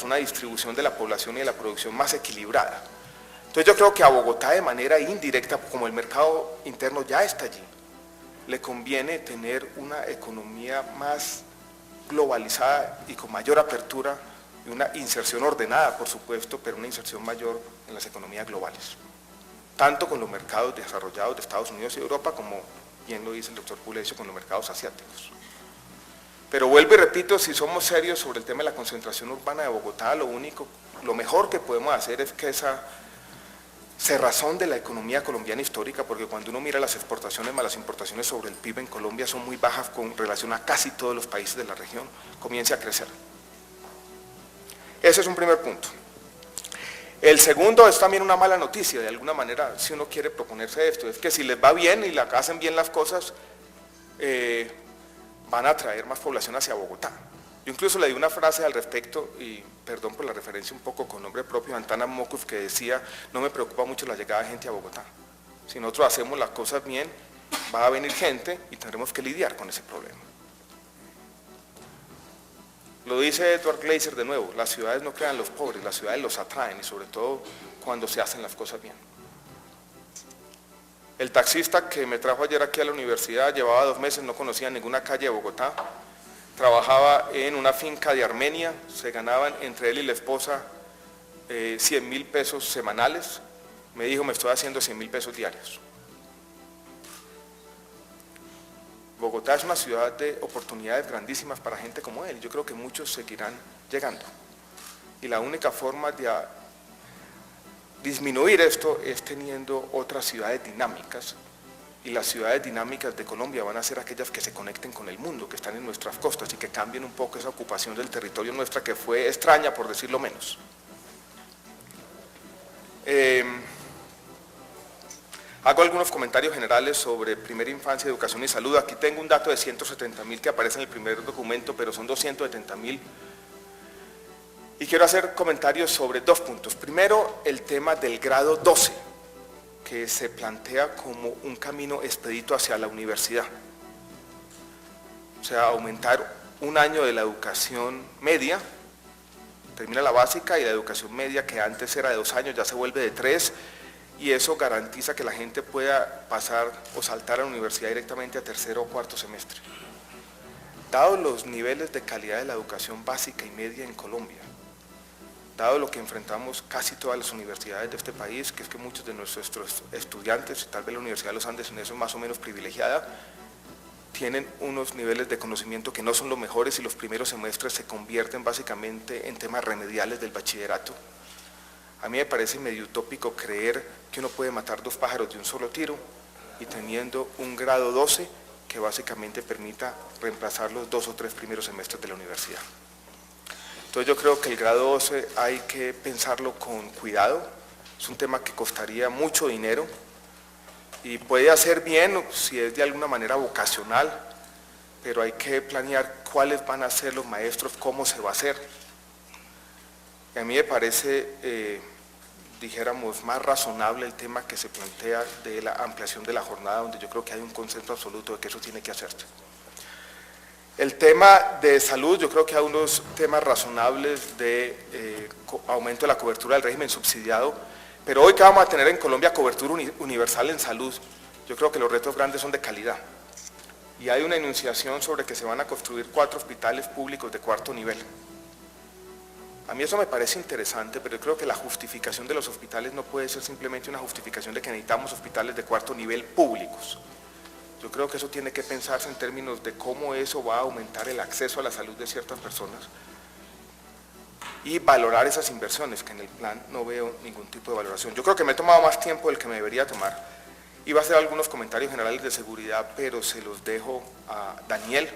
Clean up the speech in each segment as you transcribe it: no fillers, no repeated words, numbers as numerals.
una distribución de la población y de la producción más equilibrada. Entonces yo creo que a Bogotá de manera indirecta, como el mercado interno ya está allí, le conviene tener una economía más globalizada y con mayor apertura y una inserción ordenada, por supuesto, pero una inserción mayor en las economías globales, tanto con los mercados desarrollados de Estados Unidos y Europa, como bien lo dice el doctor Pulecio, con los mercados asiáticos. Pero vuelvo y repito, si somos serios sobre el tema de la concentración urbana de Bogotá, lo mejor que podemos hacer es que esa cerrazón de la economía colombiana histórica, porque cuando uno mira las exportaciones más las importaciones sobre el PIB en Colombia son muy bajas con relación a casi todos los países de la región, comience a crecer. Ese es un primer punto. El segundo es también una mala noticia, de alguna manera, si uno quiere proponerse esto, es que si les va bien y la hacen bien las cosas, van a traer más población hacia Bogotá. Yo incluso le di una frase al respecto, y perdón por la referencia un poco con nombre propio, Antana Mokuf, que decía, no me preocupa mucho la llegada de gente a Bogotá. Si nosotros hacemos las cosas bien, va a venir gente y tendremos que lidiar con ese problema. Lo dice Edward Glaeser de nuevo, las ciudades no crean los pobres, las ciudades los atraen, y sobre todo cuando se hacen las cosas bien. El taxista que me trajo ayer aquí a la universidad llevaba 2 meses, no conocía ninguna calle de Bogotá, trabajaba en una finca de Armenia, se ganaban entre él y la esposa 100.000 pesos semanales, me dijo, me estoy haciendo 100.000 pesos diarios. Bogotá es una ciudad de oportunidades grandísimas para gente como él, yo creo que muchos seguirán llegando. Y la única forma de disminuir esto es teniendo otras ciudades dinámicas, y las ciudades dinámicas de Colombia van a ser aquellas que se conecten con el mundo, que están en nuestras costas y que cambien un poco esa ocupación del territorio nuestra que fue extraña, por decirlo menos. Hago algunos comentarios generales sobre primera infancia, educación y salud. Aquí tengo un dato de 170.000 que aparece en el primer documento, pero son 270.000. Y quiero hacer comentarios sobre 2 puntos. Primero, el tema del grado 12, que se plantea como un camino expedito hacia la universidad. O sea, aumentar 1 año de la educación media, termina la básica, y la educación media, que antes era de 2 años, ya se vuelve de 3, y eso garantiza que la gente pueda pasar o saltar a la universidad directamente a 3er o 4er semestre. Dado los niveles de calidad de la educación básica y media en Colombia, dado lo que enfrentamos casi todas las universidades de este país, que es que muchos de nuestros estudiantes, tal vez la Universidad de los Andes en eso es más o menos privilegiada, tienen unos niveles de conocimiento que no son los mejores, y los primeros semestres se convierten básicamente en temas remediales del bachillerato. A mí me parece medio utópico creer que uno puede matar 2 pájaros de un solo tiro, y teniendo un grado 12 que básicamente permita reemplazar los 2 o 3 primeros semestres de la universidad. Entonces yo creo que el grado 12 hay que pensarlo con cuidado, es un tema que costaría mucho dinero y puede hacer bien si es de alguna manera vocacional, pero hay que planear cuáles van a ser los maestros, cómo se va a hacer. Y a mí me parece, dijéramos, más razonable el tema que se plantea de la ampliación de la jornada, donde yo creo que hay un consenso absoluto de que eso tiene que hacerse. El tema de salud, yo creo que hay unos temas razonables de aumento de la cobertura del régimen subsidiado, pero hoy que vamos a tener en Colombia cobertura universal en salud, yo creo que los retos grandes son de calidad. Y hay una enunciación sobre que se van a construir 4 hospitales públicos de 4º nivel. A mí eso me parece interesante, pero yo creo que la justificación de los hospitales no puede ser simplemente una justificación de que necesitamos hospitales de 4º nivel públicos. Yo creo que eso tiene que pensarse en términos de cómo eso va a aumentar el acceso a la salud de ciertas personas y valorar esas inversiones, que en el plan no veo ningún tipo de valoración. Yo creo que me he tomado más tiempo del que me debería tomar. Iba a hacer algunos comentarios generales de seguridad, pero se los dejo a Daniel.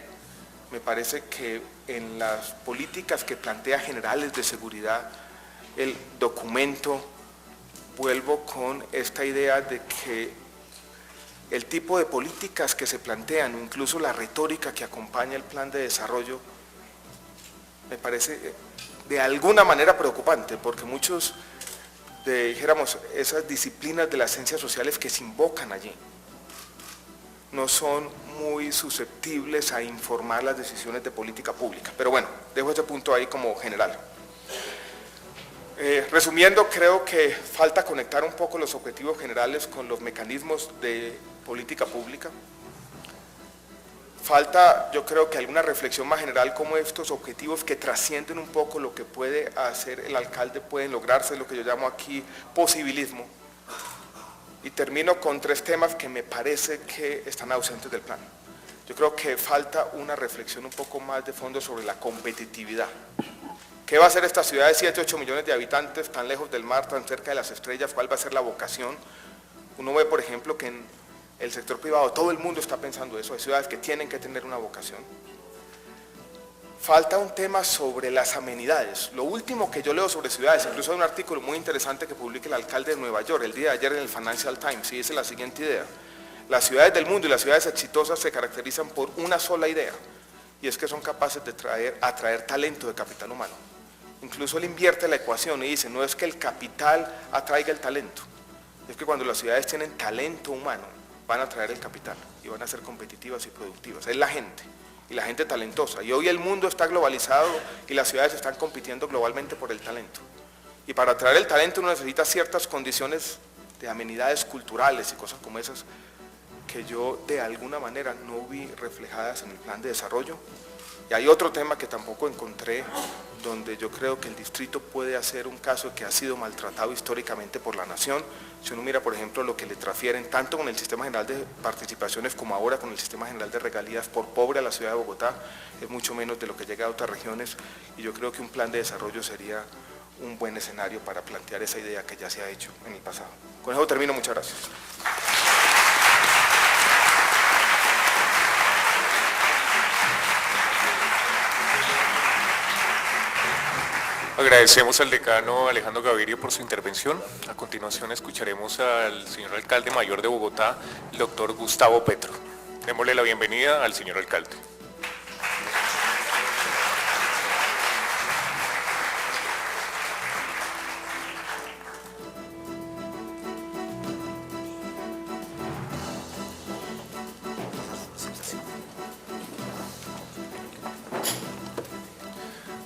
Me parece que en las políticas que plantea generales de seguridad, el documento, vuelvo con esta idea de que el tipo de políticas que se plantean, o incluso la retórica que acompaña el plan de desarrollo, me parece de alguna manera preocupante, porque muchos de, dijéramos, esas disciplinas de las ciencias sociales que se invocan allí, no son muy susceptibles a informar las decisiones de política pública. Pero bueno, dejo ese punto ahí como general. Resumiendo, creo que falta conectar un poco los objetivos generales con los mecanismos de política pública. Falta, yo creo que alguna reflexión más general como estos objetivos que trascienden un poco lo que puede hacer el alcalde, pueden lograrse, lo que yo llamo aquí posibilismo. Y termino con 3 temas que me parece que están ausentes del plan. Yo creo que falta una reflexión un poco más de fondo sobre la competitividad. ¿Qué va a hacer esta ciudad de 7, 8 millones de habitantes, tan lejos del mar, tan cerca de las estrellas? ¿Cuál va a ser la vocación? Uno ve, por ejemplo, que en el sector privado todo el mundo está pensando eso, hay ciudades que tienen que tener una vocación. Falta un tema sobre las amenidades. Lo último que yo leo sobre ciudades, incluso hay un artículo muy interesante que publica el alcalde de Nueva York el día de ayer en el Financial Times, y dice la siguiente idea: las ciudades del mundo y las ciudades exitosas se caracterizan por una sola idea, y es que son capaces de atraer talento de capital humano. Incluso él invierte la ecuación y dice, no es que el capital atraiga el talento, es que cuando las ciudades tienen talento humano, van a atraer el capital y van a ser competitivas y productivas. Es la gente, y la gente talentosa. Y hoy el mundo está globalizado y las ciudades están compitiendo globalmente por el talento. Y para atraer el talento uno necesita ciertas condiciones de amenidades culturales y cosas como esas que yo de alguna manera no vi reflejadas en el plan de desarrollo. Y hay otro tema que tampoco encontré, donde yo creo que el distrito puede hacer un caso que ha sido maltratado históricamente por la nación. Si uno mira, por ejemplo, lo que le transfieren tanto con el Sistema General de Participaciones como ahora con el Sistema General de Regalías por pobre a la ciudad de Bogotá, es mucho menos de lo que llega a otras regiones, y yo creo que un plan de desarrollo sería un buen escenario para plantear esa idea que ya se ha hecho en el pasado. Con eso termino, muchas gracias. Agradecemos al decano Alejandro Gaviria por su intervención. A continuación escucharemos al señor alcalde mayor de Bogotá, el doctor Gustavo Petro. Démosle la bienvenida al señor alcalde.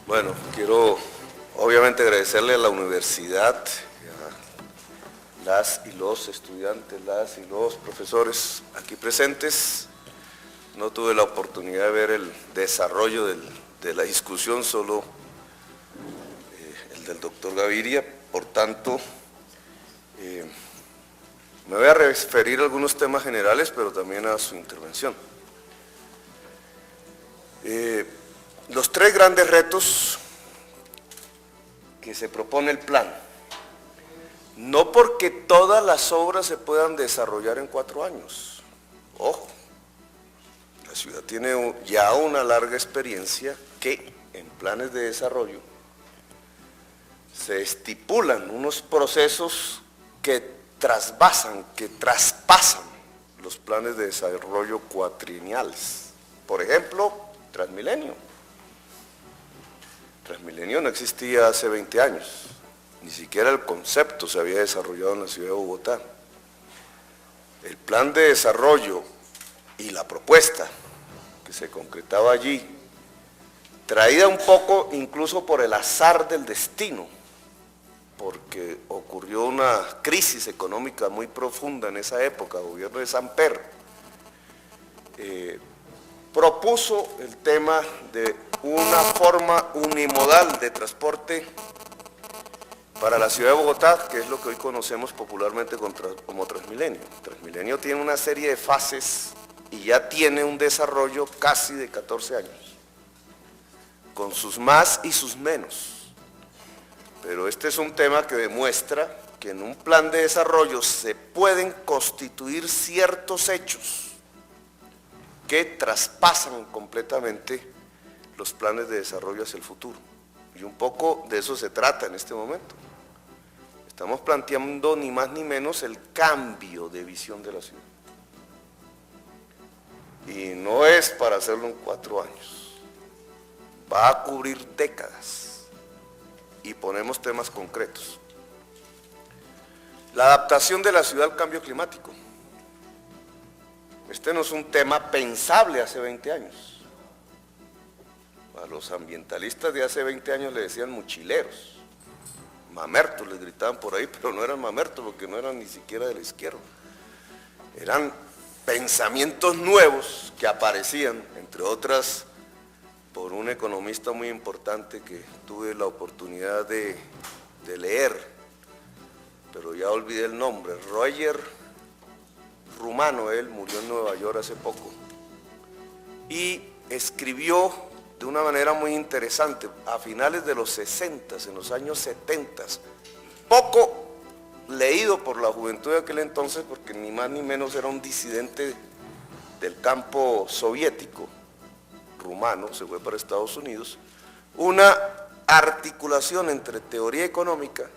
Bueno, quiero obviamente agradecerle a la universidad, a las y los estudiantes, las y los profesores aquí presentes. No tuve la oportunidad de ver el desarrollo de la discusión, solo el del doctor Gaviria, por tanto, me voy a referir a algunos temas generales, pero también a su intervención. Los 3 grandes retos que se propone el plan, no porque todas las obras se puedan desarrollar en 4 años, ojo, la ciudad tiene ya una larga experiencia que en planes de desarrollo se estipulan unos procesos que traspasan los planes de desarrollo cuatrienales. Por ejemplo, Transmilenio. Transmilenio no existía hace 20 años, ni siquiera el concepto se había desarrollado en la ciudad de Bogotá. El plan de desarrollo y la propuesta que se concretaba allí, traída un poco incluso por el azar del destino, porque ocurrió una crisis económica muy profunda en esa época, el gobierno de Samper, propuso el tema de una forma unimodal de transporte para la ciudad de Bogotá, que es lo que hoy conocemos popularmente como Transmilenio. Transmilenio tiene una serie de fases y ya tiene un desarrollo casi de 14 años, con sus más y sus menos. Pero este es un tema que demuestra que en un plan de desarrollo se pueden constituir ciertos hechos que traspasan completamente los planes de desarrollo hacia el futuro. Y un poco de eso se trata en este momento. Estamos planteando ni más ni menos el cambio de visión de la ciudad. Y no es para hacerlo en 4 años. Va a cubrir décadas. Y ponemos temas concretos. La adaptación de la ciudad al cambio climático. Este no es un tema pensable hace 20 años. A los ambientalistas de hace 20 años le decían mochileros. mamertos les gritaban por ahí, pero no eran mamertos porque no eran ni siquiera de la izquierda. Eran pensamientos nuevos que aparecían, entre otras, por un economista muy importante que tuve la oportunidad de leer, pero ya olvidé el nombre, Roger Rumano. Él murió en Nueva York hace poco y escribió de una manera muy interesante a finales de los 60, en los años 70, poco leído por la juventud de aquel entonces, porque ni más ni menos era un disidente del campo soviético. Rumano se fue para Estados Unidos, una articulación entre teoría económica,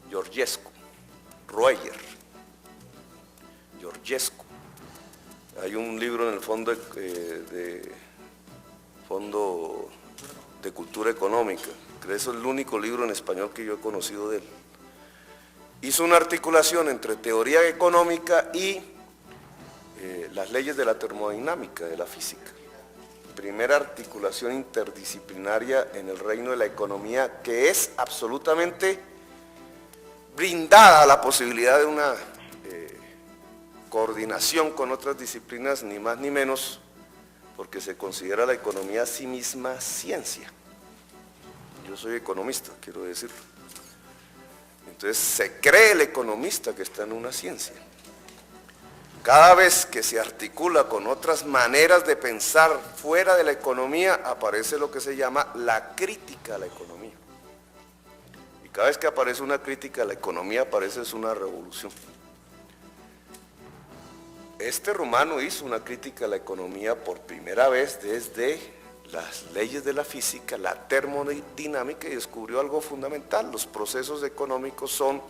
Georgescu, Roger, Georgescu. Hay un libro en el Fondo de Cultura Económica, que es el único libro en español que yo he conocido de él. Hizo una articulación entre teoría económica y las leyes de la termodinámica, de la física. Primera articulación interdisciplinaria en el reino de la economía que es absolutamente brindada la posibilidad de una coordinación con otras disciplinas, ni más ni menos, porque se considera la economía a sí misma ciencia. Yo soy economista, quiero decir. Entonces se cree el economista que está en una ciencia. Cada vez que se articula con otras maneras de pensar fuera de la economía, aparece lo que se llama la crítica a la economía. Y cada vez que aparece una crítica a la economía, aparece una revolución. Este Rumano hizo una crítica a la economía por primera vez desde las leyes de la física, la termodinámica, y descubrió algo fundamental: los procesos económicos son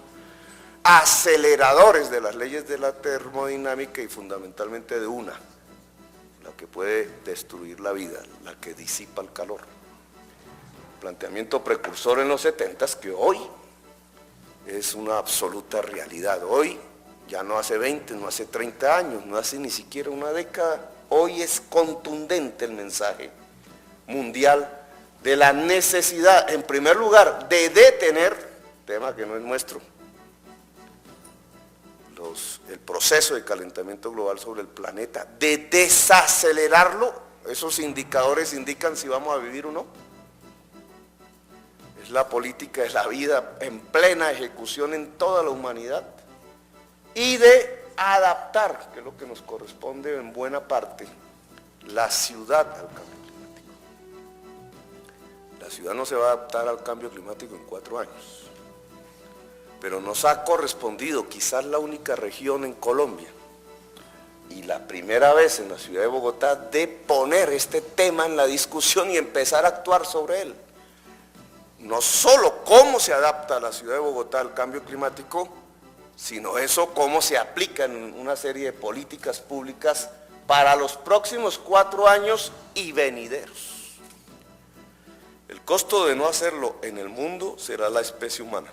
aceleradores de las leyes de la termodinámica y fundamentalmente de una, la que puede destruir la vida, la que disipa el calor. Planteamiento precursor en los 70s que hoy es una absoluta realidad. Hoy, ya no hace 20, no hace 30 años, no hace ni siquiera una década, hoy es contundente el mensaje mundial de la necesidad, en primer lugar, de detener, tema que no es nuestro, el proceso de calentamiento global sobre el planeta, de desacelerarlo. Esos indicadores indican si vamos a vivir o no. Es la política de la vida en plena ejecución en toda la humanidad, y de adaptar, que es lo que nos corresponde en buena parte, la ciudad al cambio climático. La ciudad no se va a adaptar al cambio climático en 4 años, pero nos ha correspondido, quizás la única región en Colombia, y la primera vez en la ciudad de Bogotá, de poner este tema en la discusión y empezar a actuar sobre él. No solo cómo se adapta la ciudad de Bogotá al cambio climático, sino eso cómo se aplica en una serie de políticas públicas para los próximos 4 años y venideros. El costo de no hacerlo en el mundo será la especie humana.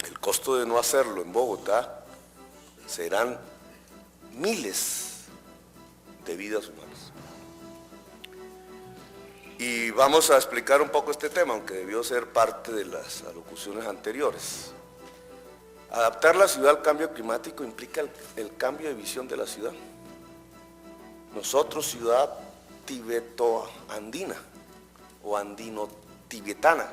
El costo de no hacerlo en Bogotá serán miles de vidas humanas. Y vamos a explicar un poco este tema, aunque debió ser parte de las alocuciones anteriores. Adaptar la ciudad al cambio climático implica el cambio de visión de la ciudad. Nosotros, ciudad tibeto-andina o andino-tibetana,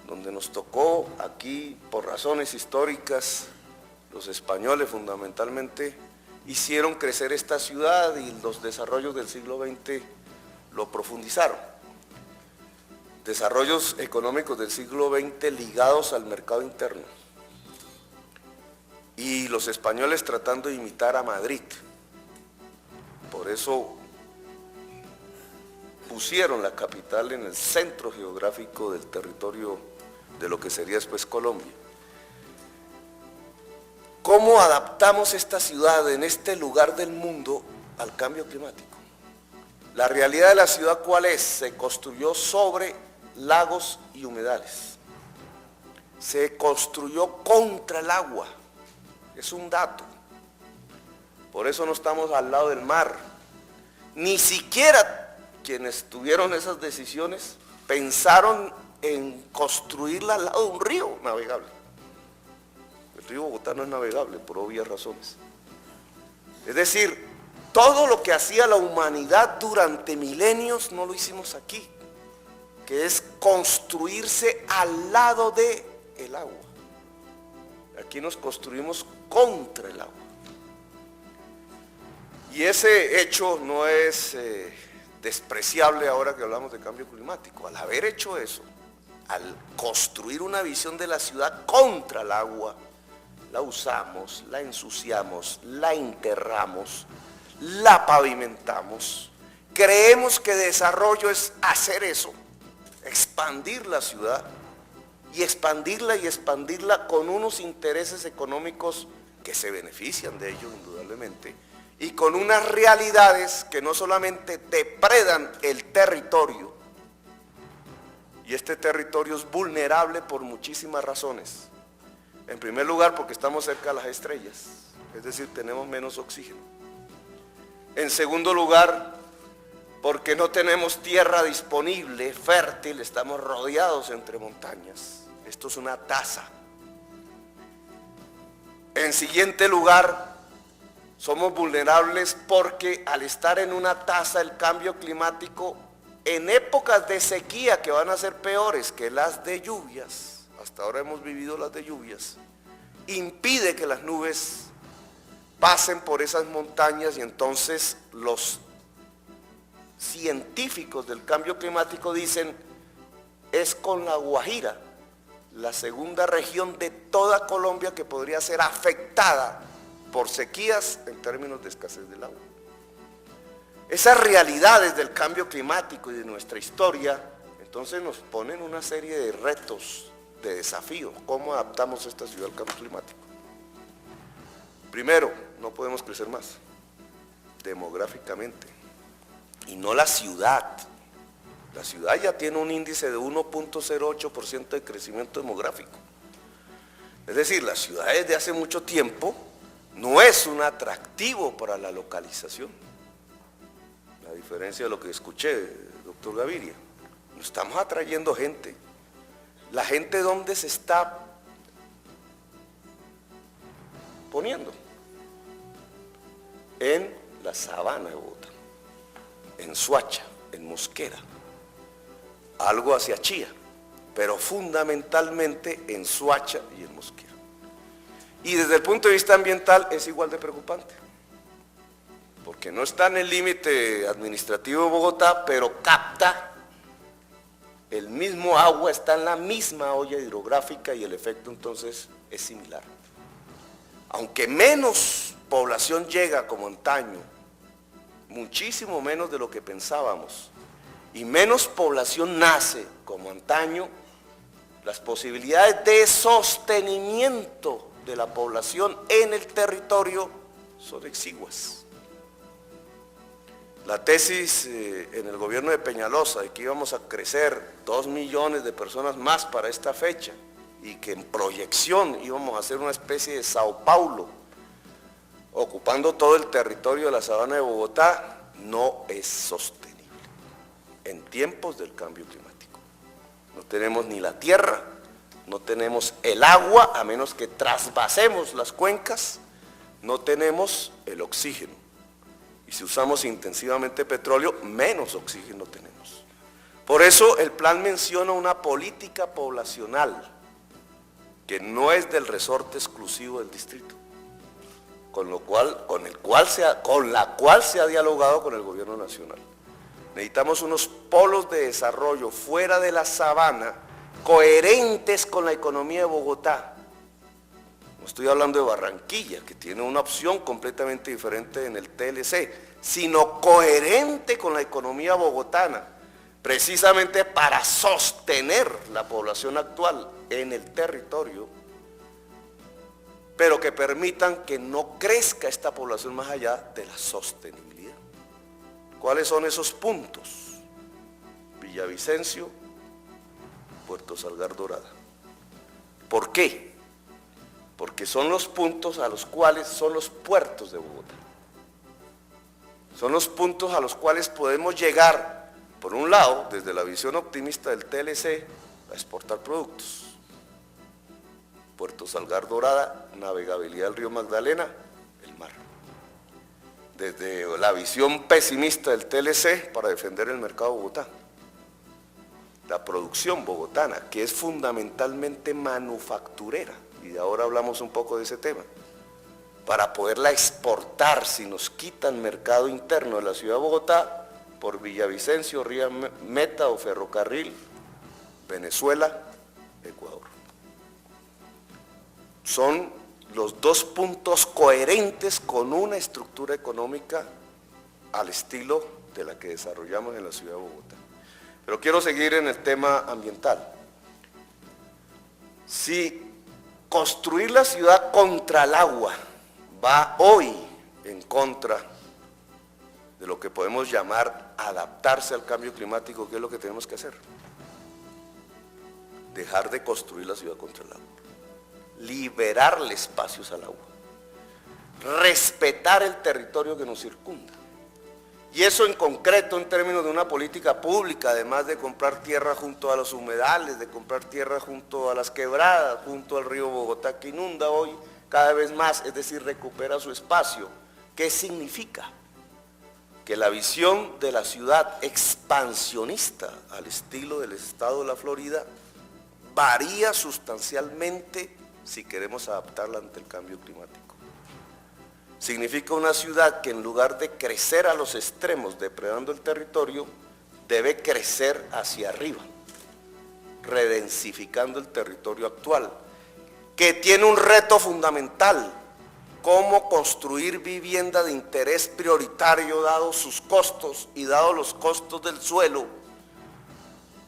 donde nos tocó aquí, por razones históricas, los españoles fundamentalmente hicieron crecer esta ciudad y los desarrollos del siglo XX lo profundizaron. Desarrollos económicos del siglo XX ligados al mercado interno. Y los españoles tratando de imitar a Madrid. Por eso pusieron la capital en el centro geográfico del territorio de lo que sería después Colombia. ¿Cómo adaptamos esta ciudad en este lugar del mundo al cambio climático? La realidad de la ciudad, ¿cuál es? Se construyó sobre lagos y humedales. Se construyó contra el agua. Es un dato. Por eso no estamos al lado del mar. Ni siquiera quienes tuvieron esas decisiones pensaron en construirla al lado de un río navegable. El río Bogotá no es navegable por obvias razones. Es decir, todo lo que hacía la humanidad durante milenios no lo hicimos aquí, que es construirse al lado del agua. Aquí nos construimos contra el agua. Y ese hecho no es despreciable ahora que hablamos de cambio climático. Al haber hecho eso, al construir una visión de la ciudad contra el agua, la usamos, la ensuciamos, la enterramos, la pavimentamos. Creemos que desarrollo es hacer eso, expandir la ciudad y expandirla con unos intereses económicos que se benefician de ello indudablemente y con unas realidades que no solamente depredan el territorio, y este territorio es vulnerable por muchísimas razones. En primer lugar, porque estamos cerca de las estrellas, es decir, tenemos menos oxígeno. En segundo lugar, porque no tenemos tierra disponible, fértil, estamos rodeados entre montañas. Esto es una taza. En siguiente lugar, somos vulnerables porque al estar en una taza el cambio climático, en épocas de sequía que van a ser peores que las de lluvias, hasta ahora hemos vivido las de lluvias, impide que las nubes pasen por esas montañas y entonces los científicos del cambio climático dicen, es con La Guajira, la segunda región de toda Colombia que podría ser afectada por sequías en términos de escasez del agua. Esas realidades del cambio climático y de nuestra historia, entonces nos ponen una serie de retos, de desafíos. ¿Cómo adaptamos esta ciudad al cambio climático? Primero, no podemos crecer más demográficamente. Y no la ciudad. La ciudad ya tiene un índice de 1.08% de crecimiento demográfico. Es decir, la ciudad desde hace mucho tiempo no es un atractivo para la localización. A diferencia de lo que escuché, doctor Gaviria, no estamos atrayendo gente. La gente, ¿dónde se está poniendo? En la sabana de Bogotá, en Soacha, en Mosquera, algo hacia Chía, pero fundamentalmente en Soacha y en Mosquera. Y desde el punto de vista ambiental es igual de preocupante, porque no está en el límite administrativo de Bogotá, pero capta el mismo agua, está en la misma olla hidrográfica y el efecto entonces es similar. Aunque menos población llega como antaño, muchísimo menos de lo que pensábamos, y menos población nace como antaño, las posibilidades de sostenimiento de la población en el territorio son exiguas. La tesis en el gobierno de Peñalosa de que íbamos a crecer 2 millones de personas más para esta fecha y que en proyección íbamos a hacer una especie de Sao Paulo, ocupando todo el territorio de la sabana de Bogotá, no es sostenible en tiempos del cambio climático. No tenemos ni la tierra, no tenemos el agua, a menos que trasvasemos las cuencas, no tenemos el oxígeno. Y si usamos intensivamente petróleo, menos oxígeno tenemos. Por eso el plan menciona una política poblacional que no es del resorte exclusivo del distrito, con la cual se ha dialogado con el gobierno nacional. Necesitamos unos polos de desarrollo fuera de la sabana, coherentes con la economía de Bogotá. No estoy hablando de Barranquilla, que tiene una opción completamente diferente en el TLC, sino coherente con la economía bogotana, precisamente para sostener la población actual en el territorio, pero que permitan que no crezca esta población más allá de la sostenibilidad. ¿Cuáles son esos puntos? Villavicencio, Puerto Salgar Dorada. ¿Por qué? Porque son los puntos a los cuales son los puertos de Bogotá. Son los puntos a los cuales podemos llegar, por un lado, desde la visión optimista del TLC, a exportar productos. Puerto Salgar Dorada, navegabilidad del río Magdalena, el mar. Desde la visión pesimista del TLC para defender el mercado de Bogotá. La producción bogotana, que es fundamentalmente manufacturera, y ahora hablamos un poco de ese tema, para poderla exportar si nos quitan mercado interno de la ciudad de Bogotá, por Villavicencio, Ría Meta o Ferrocarril, Venezuela, Ecuador. Son los dos puntos coherentes con una estructura económica al estilo de la que desarrollamos en la ciudad de Bogotá. Pero quiero seguir en el tema ambiental. Si construir la ciudad contra el agua va hoy en contra de lo que podemos llamar adaptarse al cambio climático, ¿qué es lo que tenemos que hacer? Dejar de construir la ciudad contra el agua, liberarle espacios al agua, respetar el territorio que nos circunda. Y eso en concreto en términos de una política pública, además de comprar tierra junto a los humedales, de comprar tierra junto a las quebradas, junto al río Bogotá que inunda hoy cada vez más, es decir, recupera su espacio. ¿Qué significa? Que la visión de la ciudad expansionista al estilo del estado de la Florida varía sustancialmente si queremos adaptarla ante el cambio climático. Significa una ciudad que en lugar de crecer a los extremos depredando el territorio, debe crecer hacia arriba, redensificando el territorio actual, que tiene un reto fundamental: cómo construir vivienda de interés prioritario dados sus costos y dados los costos del suelo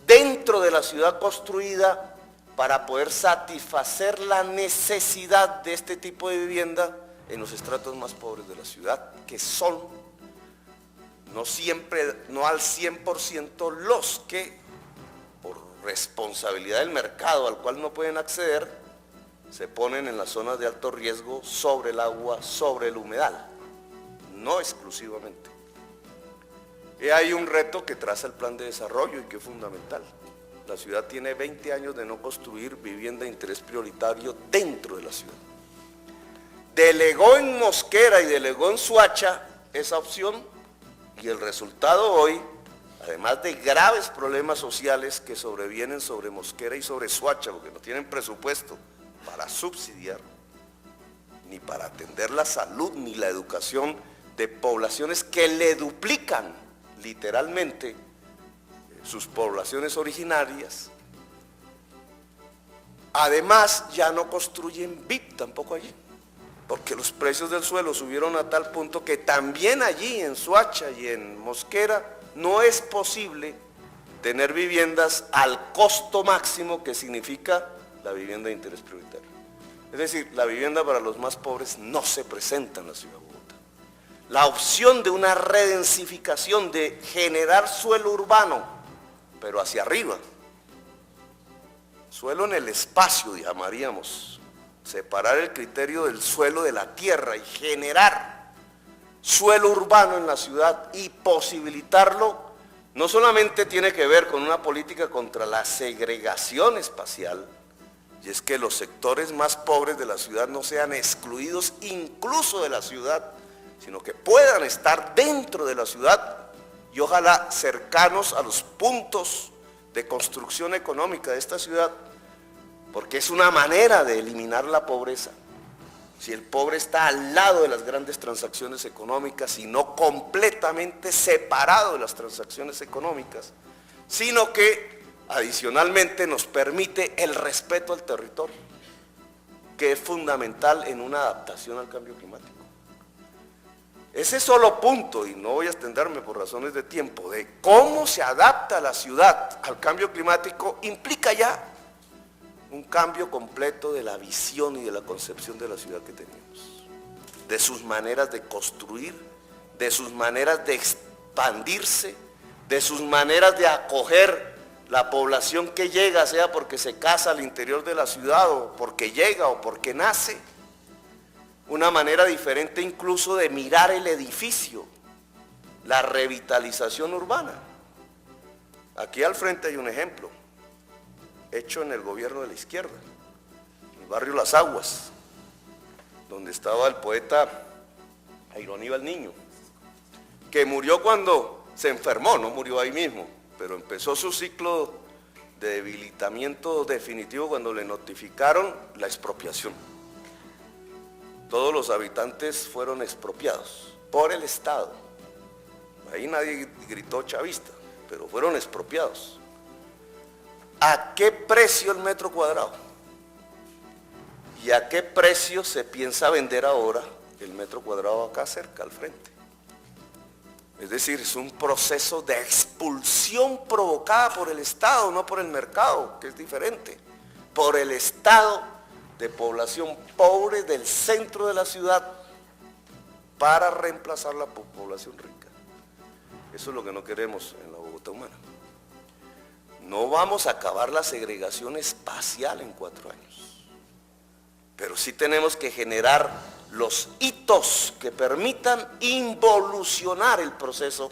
dentro de la ciudad construida para poder satisfacer la necesidad de este tipo de vivienda en los estratos más pobres de la ciudad, que son no siempre, no al 100% los que por responsabilidad del mercado al cual no pueden acceder, se ponen en las zonas de alto riesgo sobre el agua, sobre el humedal, no exclusivamente. Y hay un reto que traza el plan de desarrollo y que es fundamental. La ciudad tiene 20 años de no construir vivienda de interés prioritario dentro de la ciudad. Delegó en Mosquera y delegó en Soacha esa opción, y el resultado hoy, además de graves problemas sociales que sobrevienen sobre Mosquera y sobre Soacha, porque no tienen presupuesto para subsidiar, ni para atender la salud, ni la educación de poblaciones que le duplican literalmente sus poblaciones originarias. Además, ya no construyen VIP tampoco allí, porque los precios del suelo subieron a tal punto que también allí en Soacha y en Mosquera no es posible tener viviendas al costo máximo que significa la vivienda de interés prioritario. Es decir, la vivienda para los más pobres no se presenta en la ciudad de Bogotá. La opción de una redensificación, de generar suelo urbano, pero hacia arriba, suelo en el espacio, llamaríamos, separar el criterio del suelo de la tierra y generar suelo urbano en la ciudad y posibilitarlo, no solamente tiene que ver con una política contra la segregación espacial, y es que los sectores más pobres de la ciudad no sean excluidos incluso de la ciudad, sino que puedan estar dentro de la ciudad y ojalá cercanos a los puntos de construcción económica de esta ciudad, porque es una manera de eliminar la pobreza. Si el pobre está al lado de las grandes transacciones económicas y no completamente separado de las transacciones económicas, sino que adicionalmente nos permite el respeto al territorio, que es fundamental en una adaptación al cambio climático. Ese solo punto, y no voy a extenderme por razones de tiempo, de cómo se adapta la ciudad al cambio climático, implica ya un cambio completo de la visión y de la concepción de la ciudad que teníamos, de sus maneras de construir, de sus maneras de expandirse, de sus maneras de acoger la población que llega, sea porque se casa al interior de la ciudad o porque llega o porque nace. Una manera diferente incluso de mirar el edificio, la revitalización urbana. Aquí al frente hay un ejemplo. hecho en el gobierno de la izquierda, en el barrio Las Aguas, donde estaba el poeta Jairo Aníbal Niño, que murió cuando se enfermó, no murió ahí mismo, pero empezó su ciclo de debilitamiento definitivo cuando le notificaron la expropiación. Todos los habitantes fueron expropiados por el Estado. Ahí nadie gritó chavista, pero fueron expropiados. ¿A qué precio el metro cuadrado? ¿Y a qué precio se piensa vender ahora el metro cuadrado acá cerca, al frente? Es decir, es un proceso de expulsión provocada por el Estado, no por el mercado, que es diferente. Por el Estado de población pobre del centro de la ciudad para reemplazar la población rica. Eso es lo que no queremos en la Bogotá humana. No vamos a acabar la segregación espacial en 4 años, pero sí tenemos que generar los hitos que permitan involucionar el proceso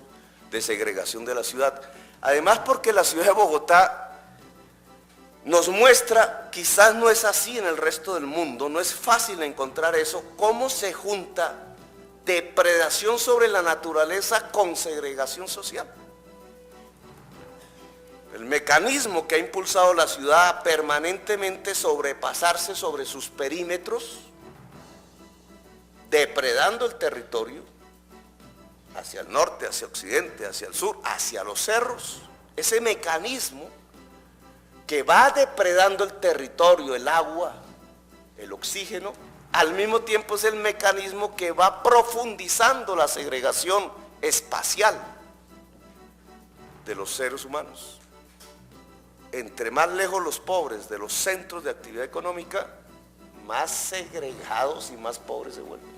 de segregación de la ciudad. Además, porque la ciudad de Bogotá nos muestra, quizás no es así en el resto del mundo, no es fácil encontrar eso, cómo se junta depredación sobre la naturaleza con segregación social. El mecanismo que ha impulsado la ciudad a permanentemente sobrepasarse sobre sus perímetros, depredando el territorio, hacia el norte, hacia occidente, hacia el sur, hacia los cerros, ese mecanismo que va depredando el territorio, el agua, el oxígeno, al mismo tiempo es el mecanismo que va profundizando la segregación espacial de los seres humanos. Entre más lejos los pobres de los centros de actividad económica, más segregados y más pobres se vuelven.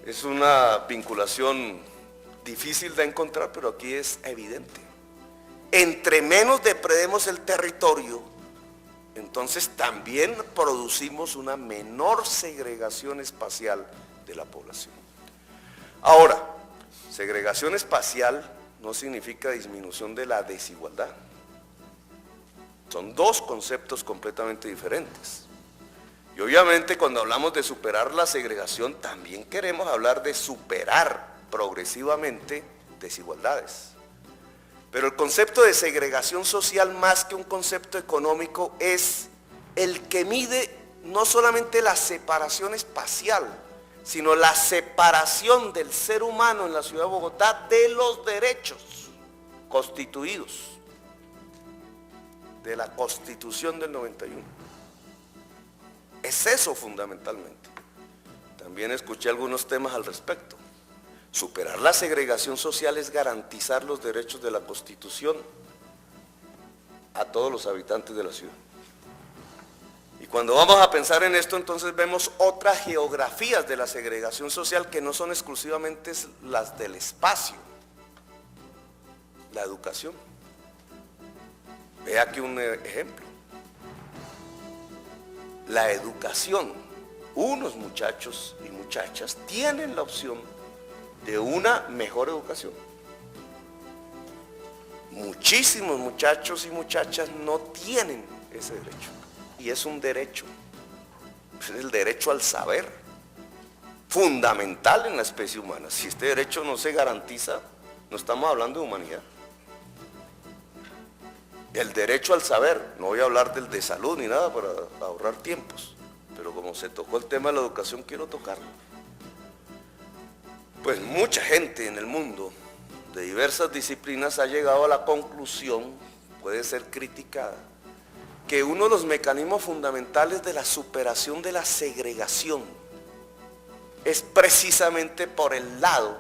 Es una vinculación difícil de encontrar, pero aquí es evidente. Entre menos depredemos el territorio, entonces también producimos una menor segregación espacial de la población. Ahora, segregación espacial no significa disminución de la desigualdad. Son dos conceptos completamente diferentes. Y obviamente cuando hablamos de superar la segregación, también queremos hablar de superar progresivamente desigualdades. Pero el concepto de segregación social, más que un concepto económico, es el que mide no solamente la separación espacial, sino la separación del ser humano en la ciudad de Bogotá de los derechos constituidos, de la Constitución del 91. Es eso fundamentalmente. También escuché algunos temas al respecto. Superar la segregación social es garantizar los derechos de la Constitución a todos los habitantes de la ciudad. Y cuando vamos a pensar en esto, entonces vemos otras geografías de la segregación social que no son exclusivamente las del espacio. La educación. Vea aquí un ejemplo. La educación. Unos muchachos y muchachas tienen la opción de una mejor educación. Muchísimos muchachos y muchachas no tienen ese derecho. Y es un derecho. Es el derecho al saber. Fundamental en la especie humana. Si este derecho no se garantiza, no estamos hablando de humanidad. El derecho al saber, no voy a hablar del de salud ni nada para ahorrar tiempos, pero como se tocó el tema de la educación, quiero tocarlo. Pues mucha gente en el mundo de diversas disciplinas ha llegado a la conclusión, puede ser criticada, que uno de los mecanismos fundamentales de la superación de la segregación es precisamente por el lado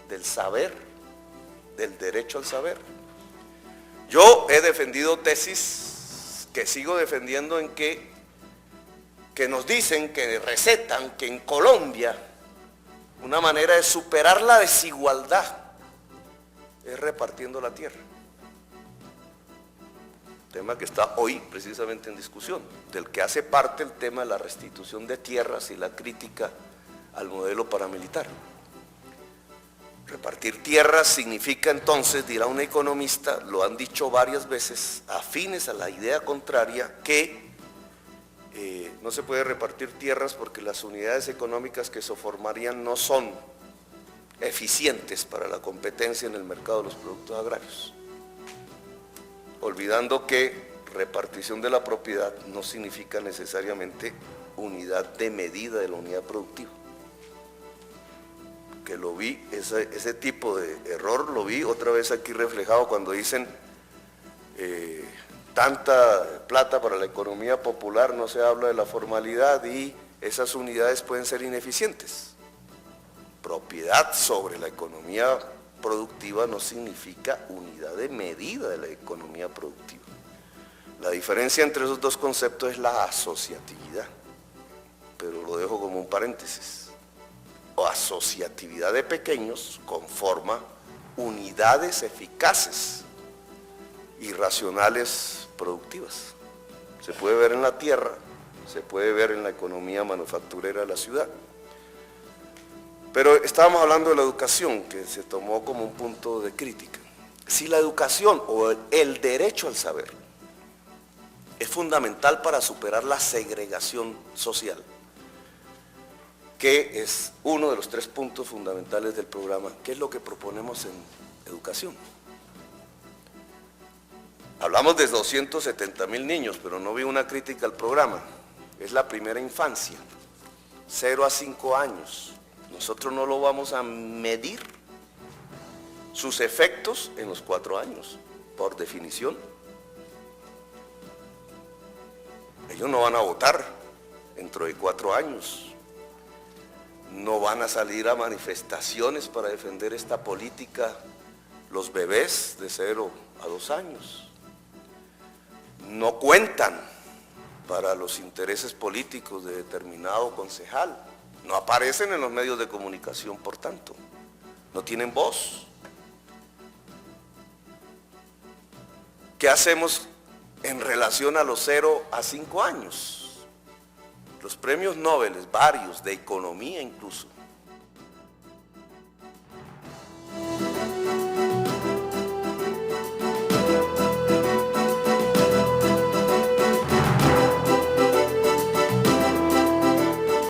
del saber, del derecho al saber. Yo he defendido tesis que sigo defendiendo en que nos dicen, que recetan que en Colombia una manera de superar la desigualdad es repartiendo la tierra. Tema que está hoy precisamente en discusión, del que hace parte el tema de la restitución de tierras y la crítica al modelo paramilitar. Repartir tierras significa entonces, dirá un economista, lo han dicho varias veces, afines a la idea contraria, que no se puede repartir tierras porque las unidades económicas que se formarían no son eficientes para la competencia en el mercado de los productos agrarios. Olvidando que repartición de la propiedad no significa necesariamente unidad de medida de la unidad productiva. Que lo vi, ese tipo de error lo vi otra vez aquí reflejado cuando dicen tanta plata para la economía popular, no se habla de la formalidad y esas unidades pueden ser ineficientes. Propiedad sobre la economía productiva no significa unidad de medida de la economía productiva. La diferencia entre esos dos conceptos es la asociatividad, pero lo dejo como un paréntesis. O asociatividad de pequeños conforma unidades eficaces y racionales productivas. Se puede ver en la tierra, se puede ver en la economía manufacturera de la ciudad. Pero estábamos hablando de la educación, que se tomó como un punto de crítica. Si la educación o el derecho al saber es fundamental para superar la segregación social, que es uno de los 3 puntos fundamentales del programa, ¿qué es lo que proponemos en educación? Hablamos de 270,000 niños, pero no vi una crítica al programa. Es la primera infancia, 0 a 5 años. Nosotros no lo vamos a medir sus efectos en los 4 años, por definición. Ellos no van a votar dentro de 4 años. No van a salir a manifestaciones para defender esta política los bebés de 0 a 2 años. No cuentan para los intereses políticos de determinado concejal. No aparecen en los medios de comunicación, por tanto. No tienen voz. ¿Qué hacemos en relación a los 0 a 5 años? Los premios Nobel, varios, de economía incluso,